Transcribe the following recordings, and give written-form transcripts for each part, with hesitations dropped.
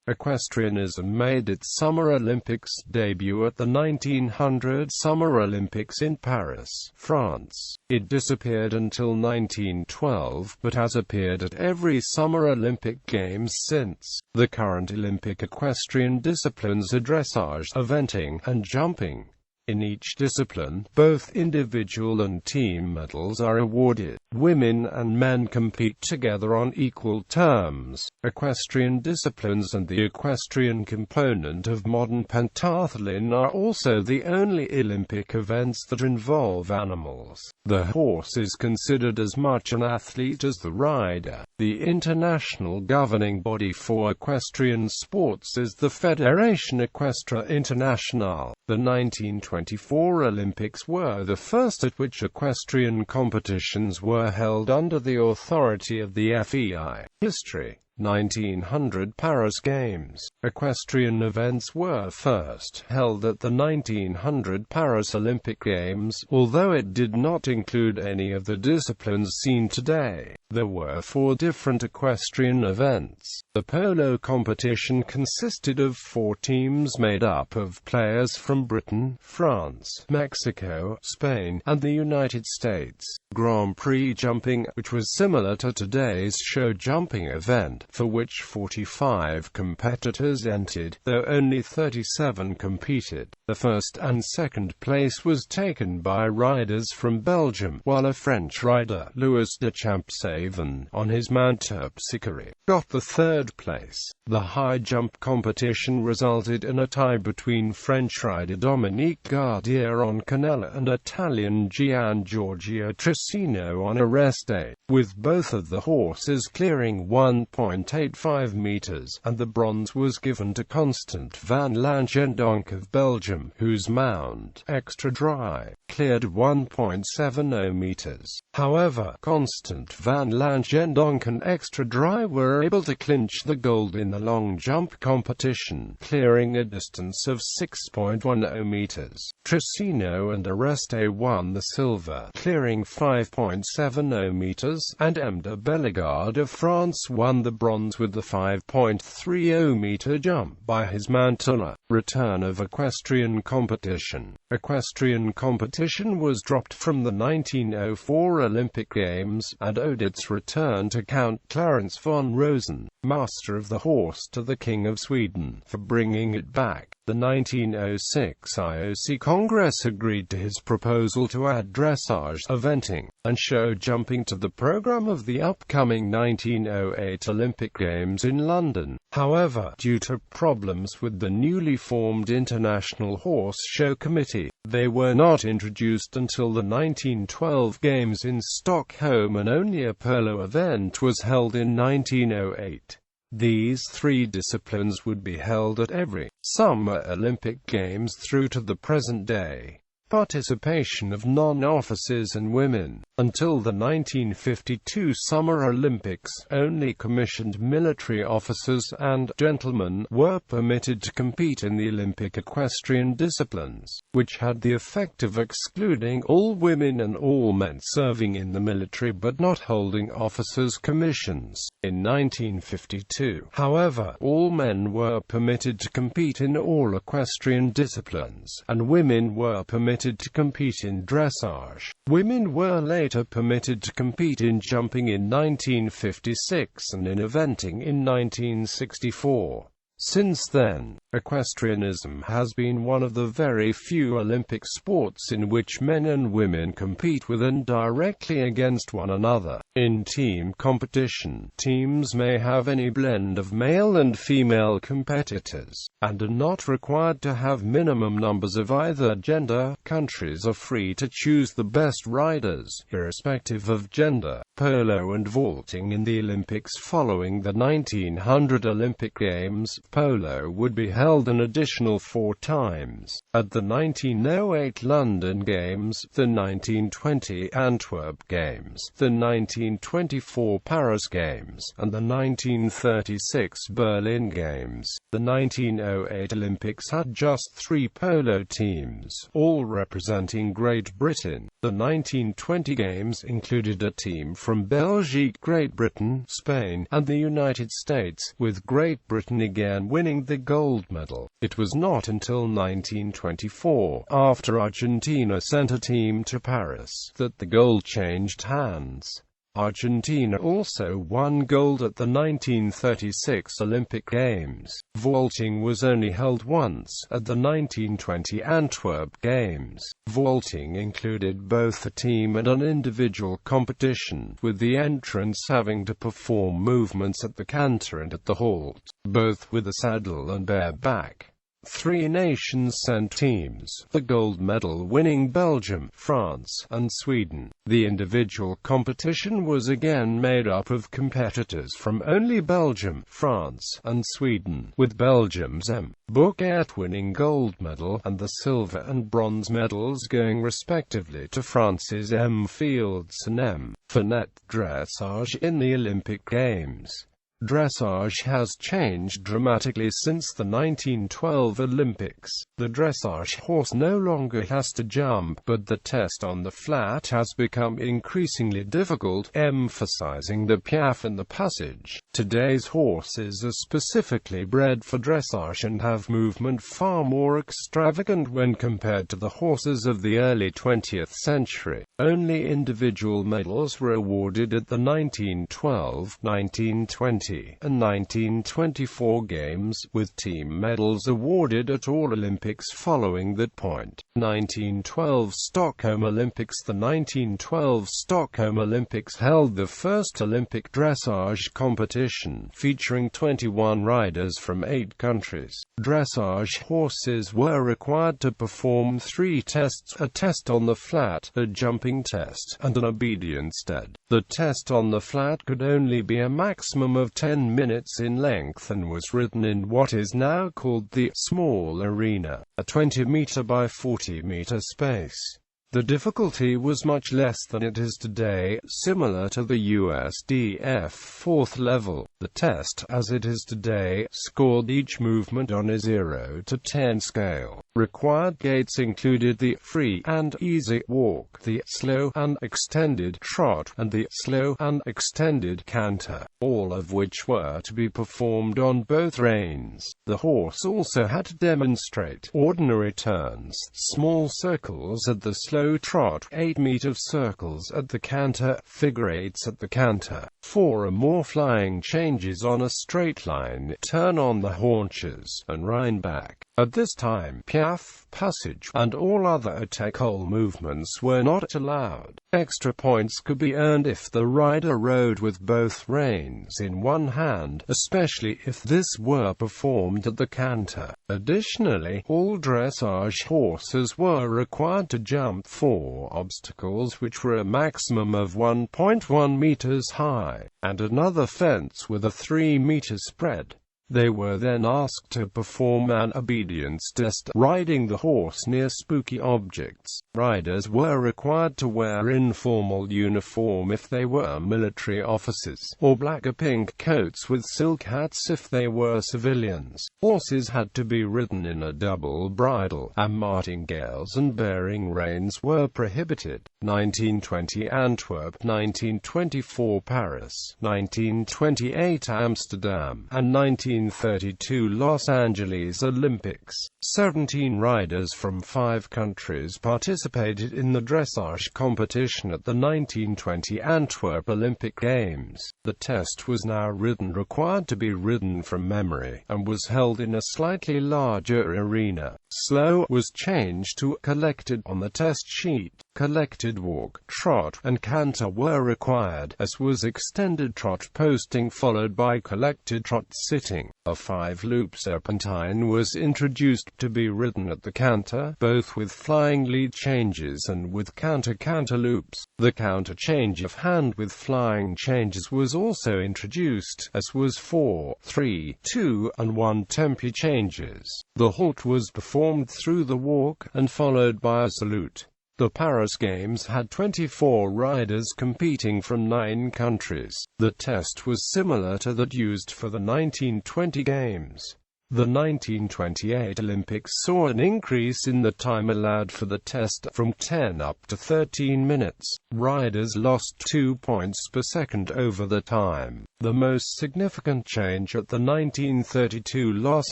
Equestrianism made its Summer Olympics debut at the 1900 Summer Olympics in Paris, France. It disappeared until 1912, but has appeared at every Summer Olympic Games since. The current Olympic equestrian disciplines are dressage, eventing, and jumping. In each discipline, both individual and team medals are awarded. Women and men compete together on equal terms. Equestrian disciplines and the equestrian component of modern pentathlon are also the only Olympic events that involve animals. The horse is considered as much an athlete as the rider. The international governing body for equestrian sports is the Fédération Équestre Internationale. The 1924 Olympics were the first at which equestrian competitions were held under the authority of the FEI. History: 1900 Paris Games. Equestrian events were first held at the 1900 Paris Olympic Games, although it did not include any of the disciplines seen today. There were 4 different equestrian events. The polo competition consisted of 4 teams made up of players from Britain, France, Mexico, Spain, and the United States. Grand Prix jumping, which was similar to today's show jumping event, for which 45 competitors entered, though only 37 competed. The first and second place was taken by riders from Belgium, while a French rider, Louis de Champsaven, on his mount Terpsichore, got the third place. The high jump competition resulted in a tie between French rider Dominique Gardier on Canella and Italian Gian Giorgio Trissino on Arreste, with both of the horses clearing 1.85 meters, and the bronze was given to Constant van Langendonk of Belgium, whose mount, Extra Dry, cleared 1.70 meters. However, Constant van Langendonk and Extra Dry were able to clinch the gold in the long jump competition, clearing a distance of 6.10 meters. Trissino and Arreste won the silver, clearing 5.70 meters, and M. de Bellegarde of France won the bronze with the 5.30 meter jump by his mount Ulla. Return of equestrian competition. Equestrian competition was dropped from the 1904 Olympic Games, and owed its return to Count Clarence von Rosen, master of the horse to the King of Sweden, for bringing it back. The 1906 IOC Congress agreed to his proposal to add dressage, eventing, and show jumping to the program of the upcoming 1908 Olympic Games in London. However, due to problems with the newly formed International Horse Show Committee, they were not introduced until the 1912 Games in Stockholm, and only a polo event was held in 1908. These 3 disciplines would be held at every Summer Olympic Games through to the present day. Participation of non-officers and women. Until the 1952 Summer Olympics, only commissioned military officers and gentlemen were permitted to compete in the Olympic equestrian disciplines, which had the effect of excluding all women and all men serving in the military but not holding officers' commissions. In 1952, however, all men were permitted to compete in all equestrian disciplines, and women were permitted to compete in dressage. Women were later permitted to compete in jumping in 1956 and in eventing in 1964. Since then, equestrianism has been one of the very few Olympic sports in which men and women compete with and directly against one another. In team competition, teams may have any blend of male and female competitors, and are not required to have minimum numbers of either gender. Countries are free to choose the best riders, irrespective of gender. Polo and vaulting in the Olympics. Following the 1900 Olympic Games, polo would be held an additional 4 times. At the 1908 London Games, the 1920 Antwerp Games, the 1924 Paris Games, and the 1936 Berlin Games. The 1908 Olympics had just 3 polo teams, all representing Great Britain. The 1920 Games included a team from Belgium, Great Britain, Spain, and the United States, with Great Britain again again winning the gold medal. It was not until 1924, after Argentina sent a team to Paris, that the gold changed hands. Argentina also won gold at the 1936 Olympic Games. Vaulting was only held once, at the 1920 Antwerp Games. Vaulting included both a team and an individual competition, with the entrants having to perform movements at the canter and at the halt, both with a saddle and bareback. 3 nations sent teams, the gold medal winning Belgium, France, and Sweden. The individual competition was again made up of competitors from only Belgium, France, and Sweden, with Belgium's M. Bouquet winning gold medal, and the silver and bronze medals going respectively to France's M. Fields and M. Fournet. Dressage in the Olympic Games. Dressage has changed dramatically since the 1912 Olympics. The dressage horse no longer has to jump, but the test on the flat has become increasingly difficult, emphasizing the piaffe and the passage. Today's horses are specifically bred for dressage and have movement far more extravagant when compared to the horses of the early 20th century. Only individual medals were awarded at the 1912, 1920, and 1924 Games, with team medals awarded at all Olympics following that point. 1912 Stockholm Olympics. The 1912 Stockholm Olympics held the first Olympic dressage competition, featuring 21 riders from 8 countries. Dressage horses were required to perform 3 tests: a test on the flat, a jumping test, and an obedience test. The test on the flat could only be a maximum of 10 minutes in length and was ridden in what is now called the small arena, a 20-meter by 40-meter space. The difficulty was much less than it is today, similar to the USDF 4th level. The test, as it is today, scored each movement on a 0 to 10 scale. Required gaits included the free and easy walk, the slow and extended trot, and the slow and extended canter, all of which were to be performed on both reins. The horse also had to demonstrate ordinary turns, small circles at the slow trot, 8-meter circles at the canter, figure eights at the canter, 4 or more flying changes on a straight line, turn on the haunches, and rein back. At this time, piaffe, passage, and all other école movements were not allowed. Extra points could be earned if the rider rode with both reins in one hand, especially if this were performed at the canter. Additionally, all dressage horses were required to jump 4 obstacles which were a maximum of 1.1 meters high, and another fence with a 3-meter spread. They were then asked to perform an obedience test, riding the horse near spooky objects. Riders were required to wear informal uniform if they were military officers, or black or pink coats with silk hats if they were civilians. Horses had to be ridden in a double bridle, and martingales and bearing reins were prohibited. 1920 Antwerp, 1924 Paris, 1928 Amsterdam, and 1932 Los Angeles Olympics. 17 riders from 5 countries participated in the dressage competition at the 1920 Antwerp Olympic Games. The test was now required to be ridden from memory, and was held in a slightly larger arena. Slow was changed to collected on the test sheet. Collected walk, trot, and canter were required, as was extended trot posting followed by collected trot sitting. A 5-loop serpentine was introduced to be ridden at the canter, both with flying lead changes and with counter-canter loops. The counter change of hand with flying changes was also introduced, as was 4, 3, 2, and 1 tempi changes. The halt was performed through the walk, and followed by a salute. The Paris Games had 24 riders competing from 9 countries. The test was similar to that used for the 1920 Games. The 1928 Olympics saw an increase in the time allowed for the test, from 10 up to 13 minutes. Riders lost 2 points per second over the time. The most significant change at the 1932 Los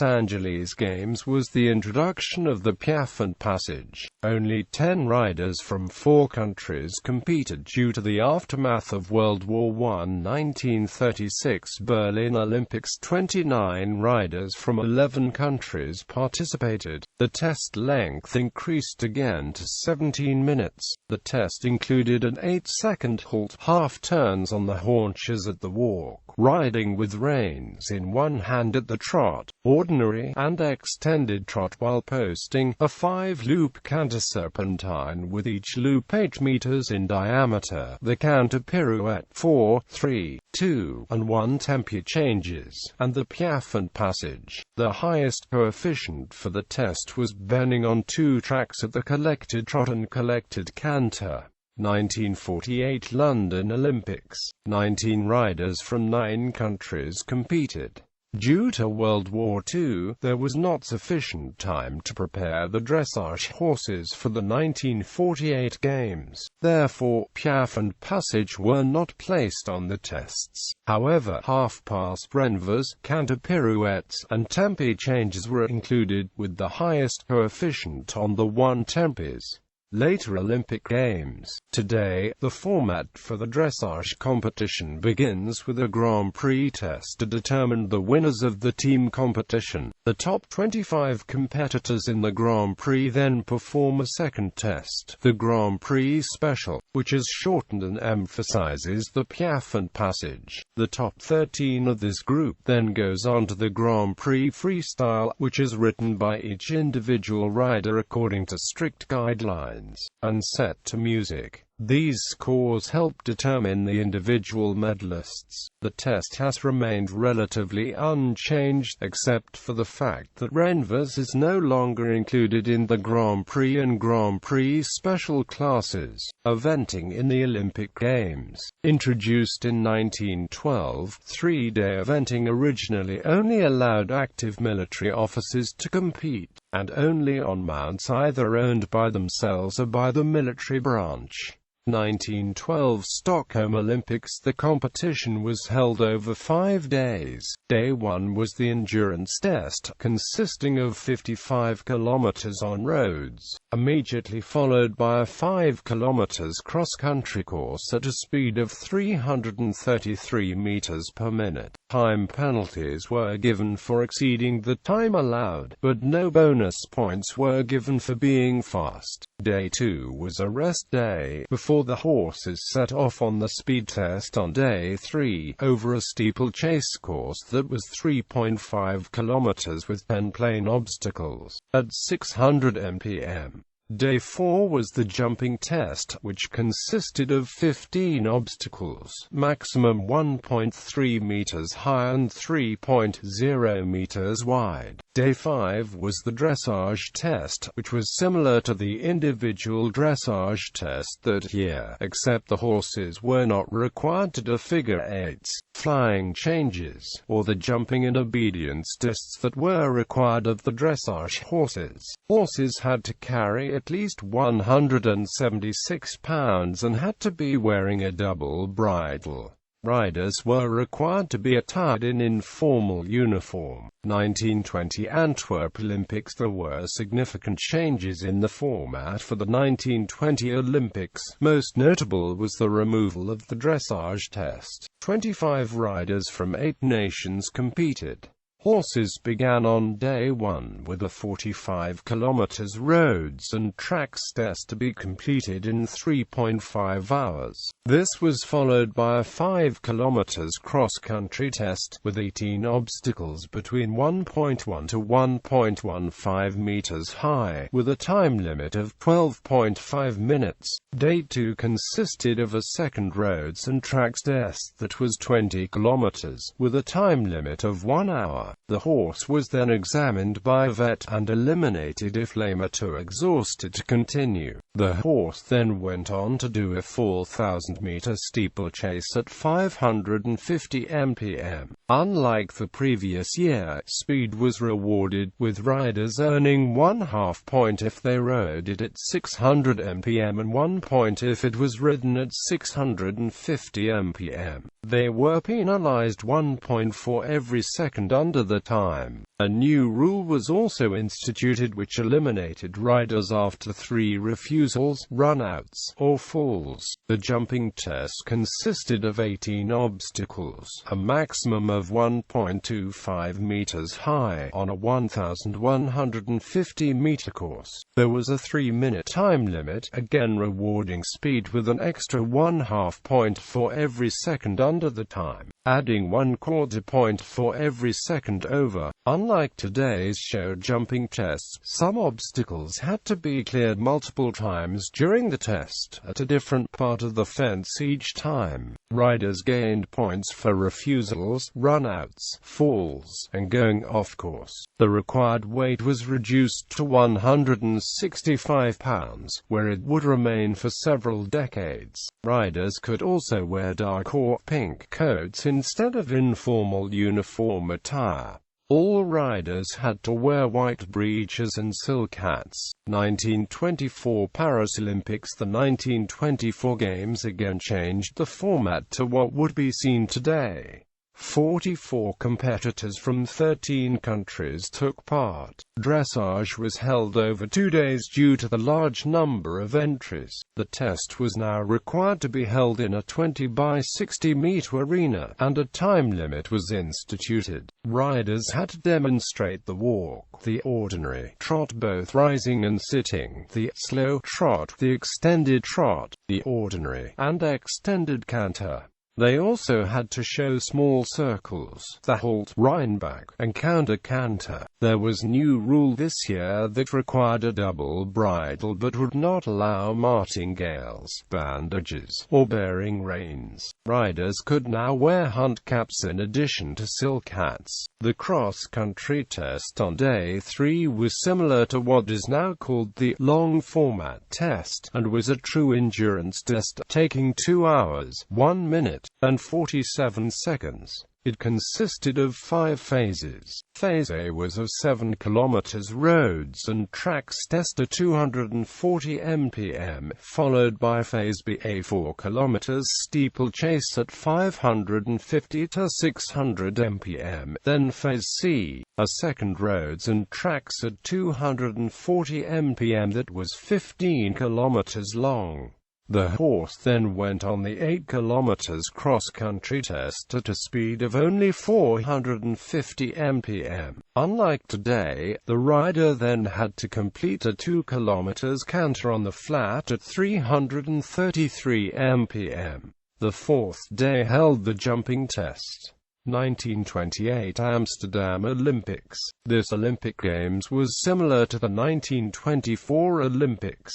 Angeles Games was the introduction of the Piafont passage. Only 10 riders from 4 countries competed due to the aftermath of World War I. 1936 Berlin Olympics, 29 riders from 11 countries participated. The test length increased again to 17 minutes. The test included an 8-second halt, half turns on the haunches at the walk, riding with reins in one hand at the trot, ordinary and extended trot while posting, a 5-loop canter serpentine with each loop 8 meters in diameter, the canter pirouette, 4, 3, 2, and 1 tempo changes, and the Piafont passage. The highest coefficient for the test was bending on 2 tracks at the collected trot and collected canter. 1948 London Olympics. 19 riders from 9 countries competed. Due to World War II, there was not sufficient time to prepare the dressage horses for the 1948 Games. Therefore, Piafont passage were not placed on the tests. However, half-pass renvers, canter pirouettes, and tempi changes were included, with the highest coefficient on the 1 tempis. Later Olympic Games. Today, the format for the dressage competition begins with a Grand Prix test to determine the winners of the team competition. The top 25 competitors in the Grand Prix then perform a second test, the Grand Prix Special, which is shortened and emphasizes the Piafont passage. The top 13 of this group then goes on to the Grand Prix Freestyle, which is written by each individual rider according to strict guidelines and set to music. These scores help determine the individual medalists. The test has remained relatively unchanged, except for the fact that renvers is no longer included in the Grand Prix and Grand Prix Special classes. Eventing in the Olympic Games. Introduced in 1912, 3-day eventing originally only allowed active military officers to compete, and only on mounts either owned by themselves or by the military branch. 1912 Stockholm Olympics. The competition was held over 5 days. Day 1 was the endurance test, consisting of 55 kilometers on roads, immediately followed by a 5 kilometers cross-country course at a speed of 333 meters per minute. Time penalties were given for exceeding the time allowed, but no bonus points were given for being fast. Day 2 was a rest day, before the horses set off on the speed test on Day 3, over a steeplechase course that was 3.5 kilometers with 10 plain obstacles, at 600 mpm. Day 4 was the jumping test, which consisted of 15 obstacles, maximum 1.3 meters high and 3.0 meters wide. Day 5 was the dressage test, which was similar to the individual dressage test that year, except the horses were not required to do figure eights, flying changes, or the jumping and obedience tests that were required of the dressage horses. Horses had to carry at least 176 pounds and had to be wearing a double bridle. Riders were required to be attired in informal uniform. 1920 Antwerp Olympics. There were significant changes in the format for the 1920 Olympics. Most notable was the removal of the dressage test. 25 riders from 8 nations competed. Horses began on Day 1 with a 45 kilometers roads and tracks test to be completed in 3.5 hours. This was followed by a 5 kilometers cross-country test, with 18 obstacles between 1.1 to 1.15 meters high, with a time limit of 12.5 minutes. Day 2 consisted of a second roads and tracks test that was 20 kilometers, with a time limit of 1 hour. The horse was then examined by a vet and eliminated if lame or too exhausted to continue. The horse then went on to do a 4,000-meter steeplechase at 550 mpm. Unlike the previous year, speed was rewarded, with riders earning 1/2 point if they rode it at 600 mpm and 1 point if it was ridden at 650 mpm. They were penalized 1 point for every second under the time. A new rule was also instituted which eliminated riders after 3 refusals, run-outs, or falls. The jumping test consisted of 18 obstacles, a maximum of 1.25 meters high, on a 1,150-meter course. There was a 3-minute time limit, again rewarding speed with an extra 1/2 point for every second under the time, adding 1/4 point for every second over. Unlike today's show jumping tests, some obstacles had to be cleared multiple times during the test, at a different part of the fence each time. Riders gained points for refusals, run-outs, falls, and going off course. The required weight was reduced to 165 pounds, where it would remain for several decades. Riders could also wear dark or pink coats instead of informal uniform attire. All riders had to wear white breeches and silk hats. 1924 Paris Olympics. The 1924 Games again changed the format to what would be seen today. 44 competitors from 13 countries took part. Dressage was held over 2 days due to the large number of entries. The test was now required to be held in a 20 by 60 meter arena, and a time limit was instituted. Riders had to demonstrate the walk, the ordinary trot both rising and sitting, the slow trot, the extended trot, the ordinary and extended canter. They also had to show small circles, the halt, Rheinbach, and counter canter. There was new rule this year that required a double bridle but would not allow martingales, bandages, or bearing reins. Riders could now wear hunt caps in addition to silk hats. The cross-country test on day 3 was similar to what is now called the long format test, and was a true endurance test, taking 2 hours, 1 minute, and 47 seconds. It consisted of 5 phases. Phase A was of 7 km roads and tracks test at 240 mpm, followed by Phase B, a 4 km steeplechase at 550 to 600 mpm. Then Phase C, a second roads and tracks at 240 mpm that was 15 km long. The horse then went on the 8 km cross-country test at a speed of only 450 mpm. Unlike today, the rider then had to complete a 2 km canter on the flat at 333 mpm. The 4th day held the jumping test. 1928 Amsterdam Olympics. This Olympic Games was similar to the 1924 Olympics.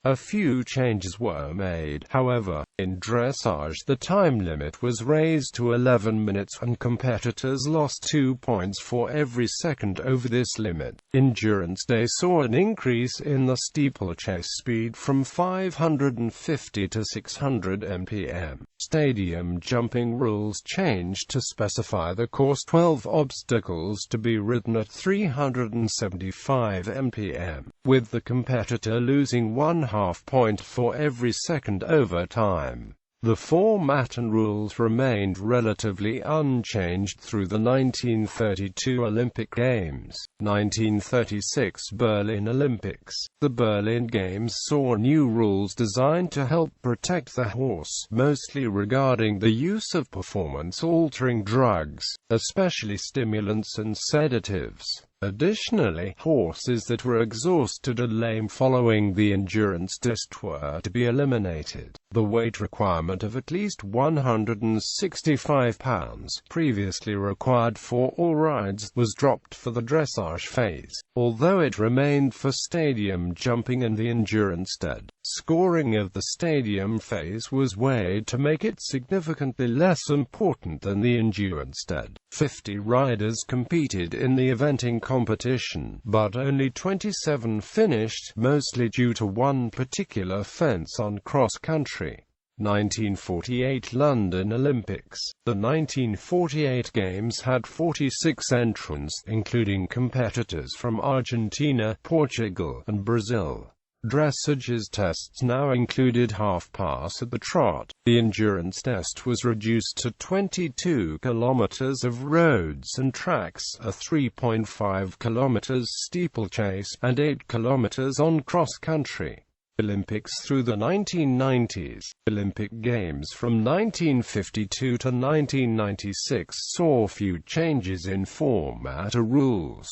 A few changes were made, however. In dressage, the time limit was raised to 11 minutes, and competitors lost 2 points for every second over this limit. Endurance Day saw an increase in the steeplechase speed from 550 to 600 mpm. Stadium jumping rules changed to specify the course 12 obstacles to be ridden at 375 mpm, with the competitor losing 1/2 point for every second over time. The format and rules remained relatively unchanged through the 1932 Olympic Games. 1936 Berlin Olympics. The Berlin Games saw new rules designed to help protect the horse, mostly regarding the use of performance-altering drugs, especially stimulants and sedatives. Additionally, horses that were exhausted or lame following the endurance test were to be eliminated. The weight requirement of at least 165 pounds, previously required for all rides, was dropped for the dressage phase, although it remained for stadium jumping and the endurance stead. Scoring of the stadium phase was weighed to make it significantly less important than the endurance dead. 50 riders competed in the eventing competition, but only 27 finished, mostly due to one particular fence on cross-country. 1948 London Olympics. The 1948 Games had 46 entrants, including competitors from Argentina, Portugal, and Brazil. Dressage's tests now included half-pass at the trot. The endurance test was reduced to 22 kilometers of roads and tracks, a 3.5 kilometers steeplechase, and 8 kilometers on cross-country. Olympics through the 1990s. Olympic Games from 1952 to 1996 saw few changes in format or rules.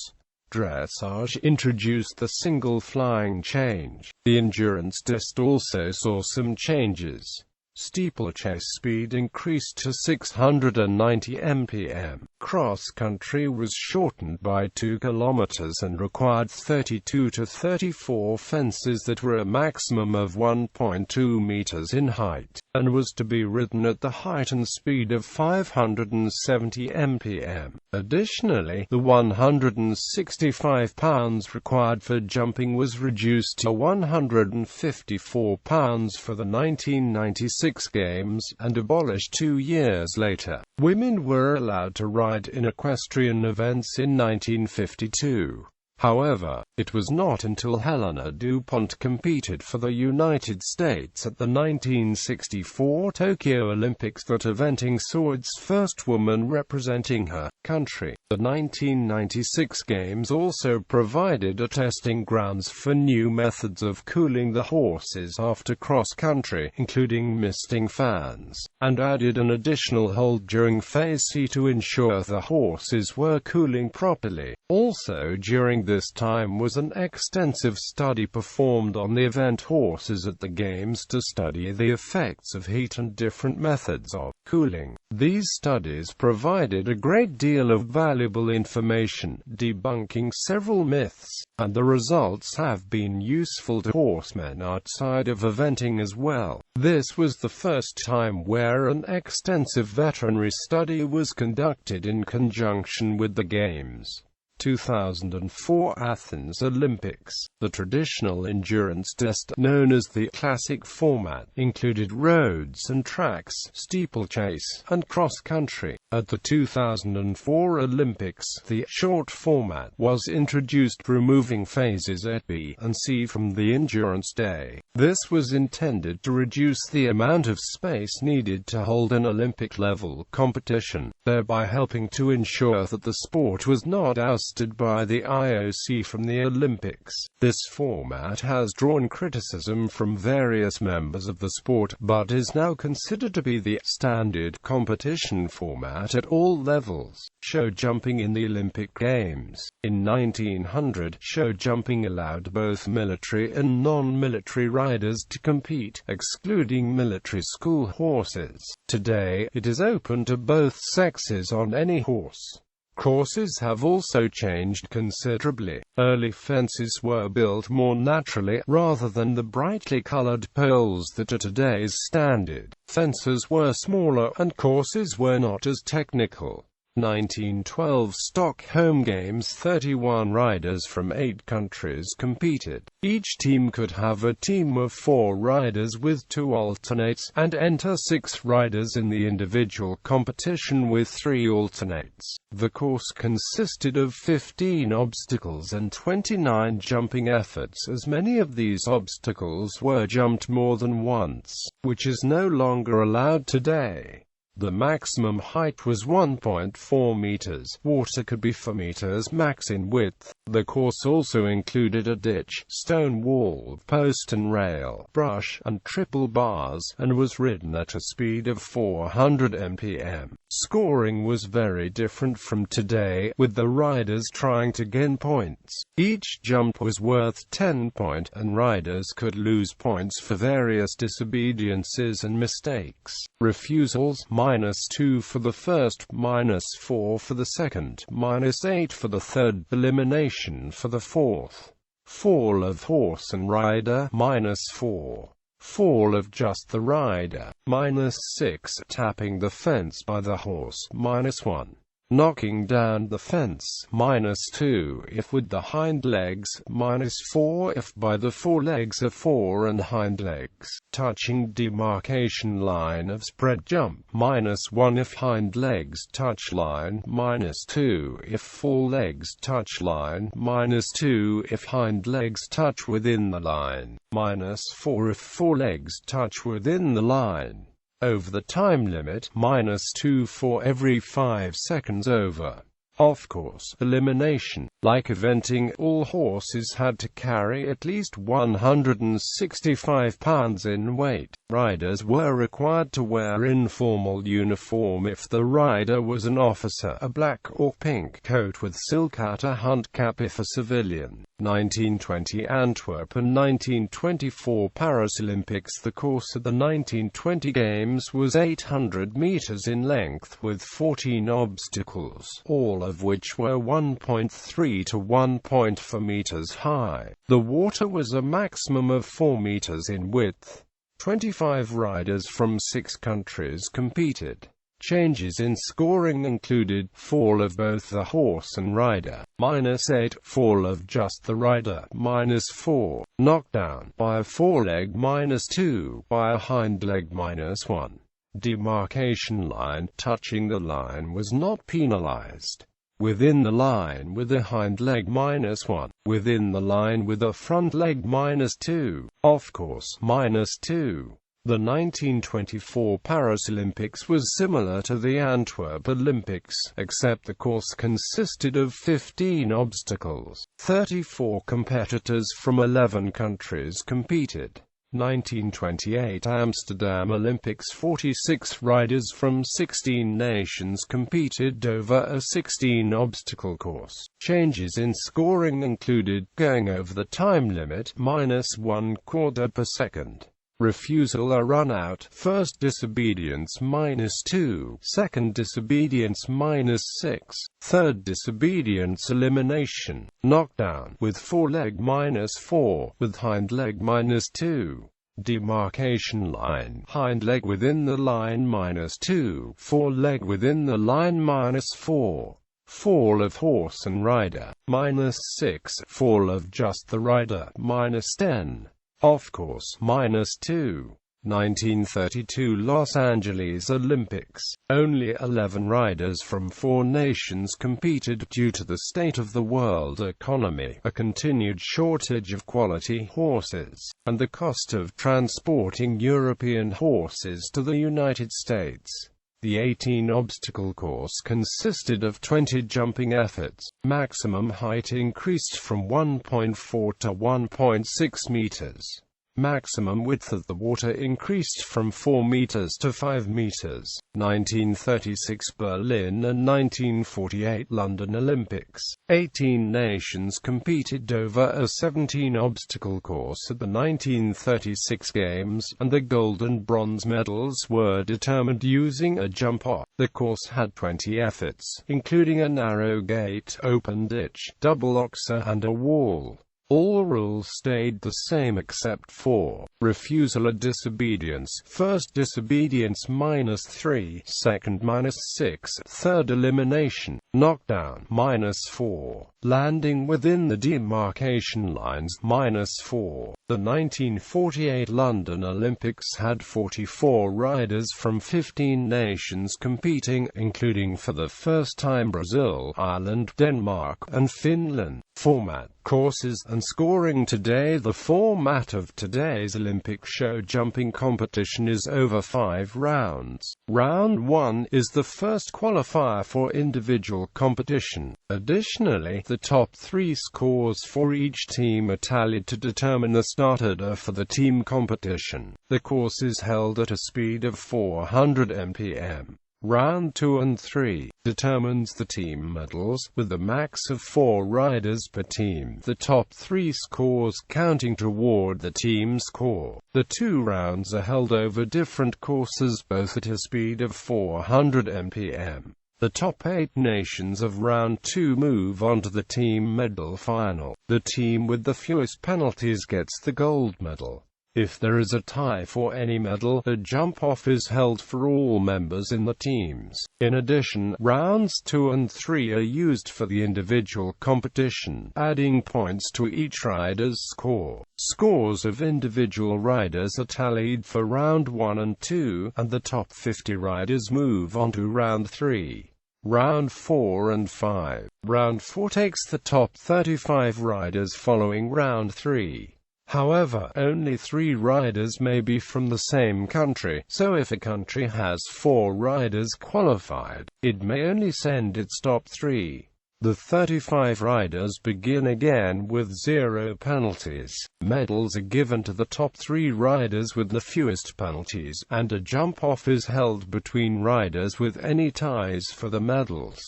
Dressage introduced the single flying change. The endurance test also saw some changes. Steeplechase speed increased to 690 mpm. Cross-country was shortened by 2 kilometers and required 32 to 34 fences that were a maximum of 1.2 meters in height, and was to be ridden at the height and speed of 570 mpm. Additionally, the 165 pounds required for jumping was reduced to 154 pounds for the 1996 Games, and abolished 2 years later. Women were allowed to ride in equestrian events in 1952. However, it was not until Helena DuPont competed for the United States at the 1964 Tokyo Olympics that eventing saw its first woman representing her country. The 1996 Games also provided a testing grounds for new methods of cooling the horses after cross-country, including misting fans, and added an additional hold during Phase C to ensure the horses were cooling properly. Also during this time was an extensive study performed on the event horses at the Games to study the effects of heat and different methods of cooling. These studies provided a great deal of valuable information, debunking several myths, and the results have been useful to horsemen outside of eventing as well. This was the first time where an extensive veterinary study was conducted in conjunction with the Games. 2004 Athens Olympics. The traditional endurance test, known as the classic format, included roads and tracks, steeplechase, and cross-country. At the 2004 Olympics, the short format was introduced, removing phases A, B, and C from the endurance day. This was intended to reduce the amount of space needed to hold an Olympic-level competition, thereby helping to ensure that the sport was not ousted by the IOC from the Olympics. This format has drawn criticism from various members of the sport, but is now considered to be the standard competition format at all levels. Show jumping in the Olympic Games. In 1900, show jumping allowed both military and non-military riders to compete, excluding military school horses. Today, it is open to both sexes on any horse. Courses have also changed considerably. Early fences were built more naturally, rather than the brightly colored poles that are today's standard. Fences were smaller, and courses were not as technical. 1912 Stockholm Games. 31 riders from 8 countries competed. Each team could have a team of 4 riders with 2 alternates, and enter 6 riders in the individual competition with 3 alternates. The course consisted of 15 obstacles and 29 jumping efforts, as many of these obstacles were jumped more than once, which is no longer allowed today. The maximum height was 1.4 meters. Water could be 4 meters max in width. The course also included a ditch, stone wall, post and rail, brush, and triple bars, and was ridden at a speed of 400 mpm. Scoring was very different from today, with the riders trying to gain points. Each jump was worth 10 points, and riders could lose points for various disobediences and mistakes. Refusals, -2 for the first, -4 for the second, -8 for the third, elimination for the fourth. Fall of horse and rider, -4. Fall of just the rider, -6. Tapping the fence by the horse, -1. Knocking down the fence, -2 if with the hind legs, -4 if by the forelegs of fore and hind legs. Touching demarcation line of spread jump, -1 if hind legs touch line, -2 if forelegs touch line, -2 if hind legs touch within the line, -4 if forelegs touch within the line. Over the time limit, -2 for every 5 seconds over. Of course, elimination. Like eventing, all horses had to carry at least 165 pounds in weight. Riders were required to wear informal uniform if the rider was an officer, a black or pink coat with silk outer hunt cap if a civilian. 1920 Antwerp and 1924 Paris Olympics. The course at the 1920 Games was 800 meters in length with 14 obstacles, all of which were 1.3 to 1.4 meters high. The water was a maximum of 4 meters in width. 25 riders from 6 countries competed. Changes in scoring included fall of both the horse and rider, -8, fall of just the rider, -4, knockdown by a foreleg, -2, by a hind leg, -1. Demarcation line. Touching the line was not penalized. Within the line with a hind leg, -1. Within the line with a front leg, -2. Of course, -2. The 1924 Paris Olympics was similar to the Antwerp Olympics, except the course consisted of 15 obstacles. 34 competitors from 11 countries competed. 1928 Amsterdam Olympics. 46 riders from 16 nations competed over a 16-obstacle course. Changes in scoring included going over the time limit, -1/4 per second. Refusal or run out, first disobedience -2, second disobedience -6, third disobedience elimination, knockdown with foreleg -4, with hind leg -2. Demarcation line, hind leg within the line -2, foreleg within the line -4. Fall of horse and rider, -6, fall of just the rider, -10. Of course, -2. 1932 Los Angeles Olympics. Only 11 riders from 4 nations competed due to the state of the world economy, a continued shortage of quality horses, and the cost of transporting European horses to the United States. The 18-obstacle course consisted of 20 jumping efforts. Maximum height increased from 1.4 to 1.6 meters. Maximum width of the water increased from 4 meters to 5 meters. 1936 Berlin and 1948 London Olympics. 18 nations competed over a 17-obstacle course at the 1936 Games, and the gold and bronze medals were determined using a jump-off. The course had 20 efforts, including a narrow gate, open ditch, double oxer, and a wall. All rules stayed the same except for refusal or disobedience. First disobedience -3, second -6, third elimination, knockdown -4, landing within the demarcation lines -4. The 1948 London Olympics had 44 riders from 15 nations competing, including for the first time Brazil, Ireland, Denmark, and Finland. Format, courses, and scoring. Today, the format of today's Olympic show jumping competition is over 5 rounds. Round 1 is the first qualifier for individual competition. Additionally, the top 3 scores for each team are tallied to determine the start order for the team competition. The course is held at a speed of 400 mpm. Round 2 and 3 determines the team medals, with a max of 4 riders per team, the top 3 scores counting toward the team score. The 2 rounds are held over different courses, both at a speed of 400 mpm. The top 8 nations of round 2 move on to the team medal final. The team with the fewest penalties gets the gold medal. If there is a tie for any medal, a jump-off is held for all members in the teams. In addition, rounds 2 and 3 are used for the individual competition, adding points to each rider's score. Scores of individual riders are tallied for round 1 and 2, and the top 50 riders move on to round 3. Round 4 and 5. Round 4 takes the top 35 riders following round 3. However, only 3 riders may be from the same country, so if a country has 4 riders qualified, it may only send its top 3. The 35 riders begin again with 0 penalties. Medals are given to the top 3 riders with the fewest penalties, and a jump-off is held between riders with any ties for the medals.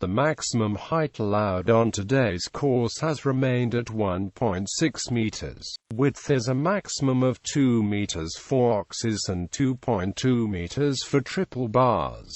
The maximum height allowed on today's course has remained at 1.6 meters. Width is a maximum of 2 meters for oxes and 2.2 meters for triple bars.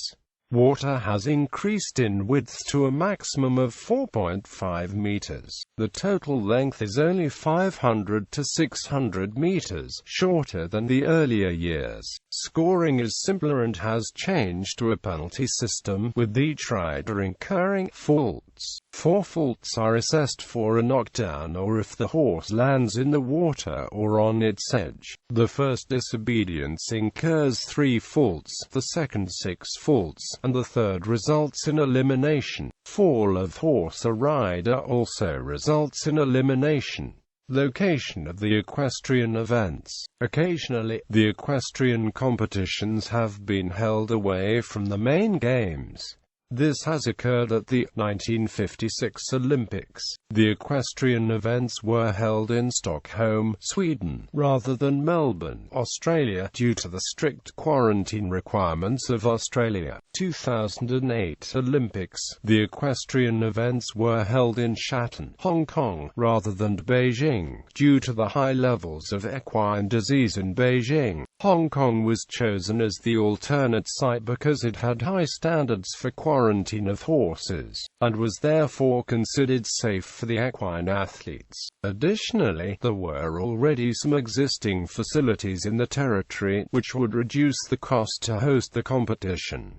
Water has increased in width to a maximum of 4.5 meters. The total length is only 500 to 600 meters, shorter than the earlier years. Scoring is simpler and has changed to a penalty system, with each rider incurring faults. 4 faults are assessed for a knockdown or if the horse lands in the water or on its edge. The first disobedience incurs 3 faults, the second 6 faults, and the third results in elimination. Fall of horse or rider also results in elimination. Location of the equestrian events. Occasionally, the equestrian competitions have been held away from the main games. This has occurred at the 1956 Olympics. The equestrian events were held in Stockholm, Sweden, rather than Melbourne, Australia, due to the strict quarantine requirements of Australia. 2008 Olympics. The equestrian events were held in Shanghai, Hong Kong, rather than Beijing, due to the high levels of equine disease in Beijing. Hong Kong was chosen as the alternate site because it had high standards for quarantine of horses, and was therefore considered safe for the equine athletes. Additionally, there were already some existing facilities in the territory, which would reduce the cost to host the competition.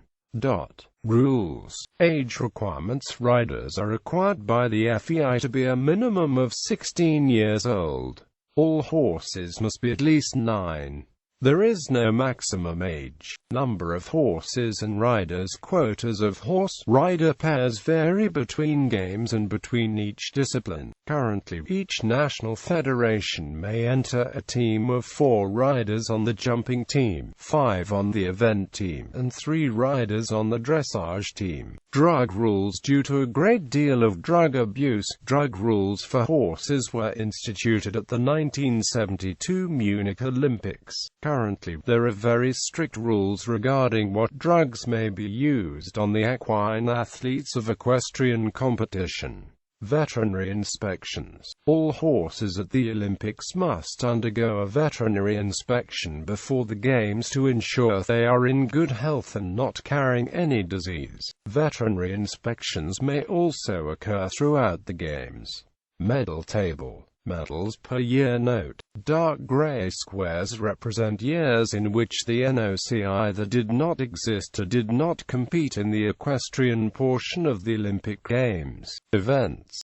Rules. Age requirements. Riders are required by the FEI to be a minimum of 16 years old. All horses must be at least 9. There is no maximum age. Number of horses and riders. Quotas of horse-rider pairs vary between games and between each discipline. Currently, each national federation may enter a team of 4 riders on the jumping team, 5 on the event team, and 3 riders on the dressage team. Drug rules. Due to a great deal of drug abuse, drug rules for horses were instituted at the 1972 Munich Olympics. Currently, there are very strict rules regarding what drugs may be used on the equine athletes of equestrian competition. Veterinary inspections. All horses at the Olympics must undergo a veterinary inspection before the games to ensure they are in good health and not carrying any disease. Veterinary inspections may also occur throughout the games. Medal table. Medals per year. Note: dark gray squares represent years in which the NOC either did not exist or did not compete in the equestrian portion of the Olympic Games. Events.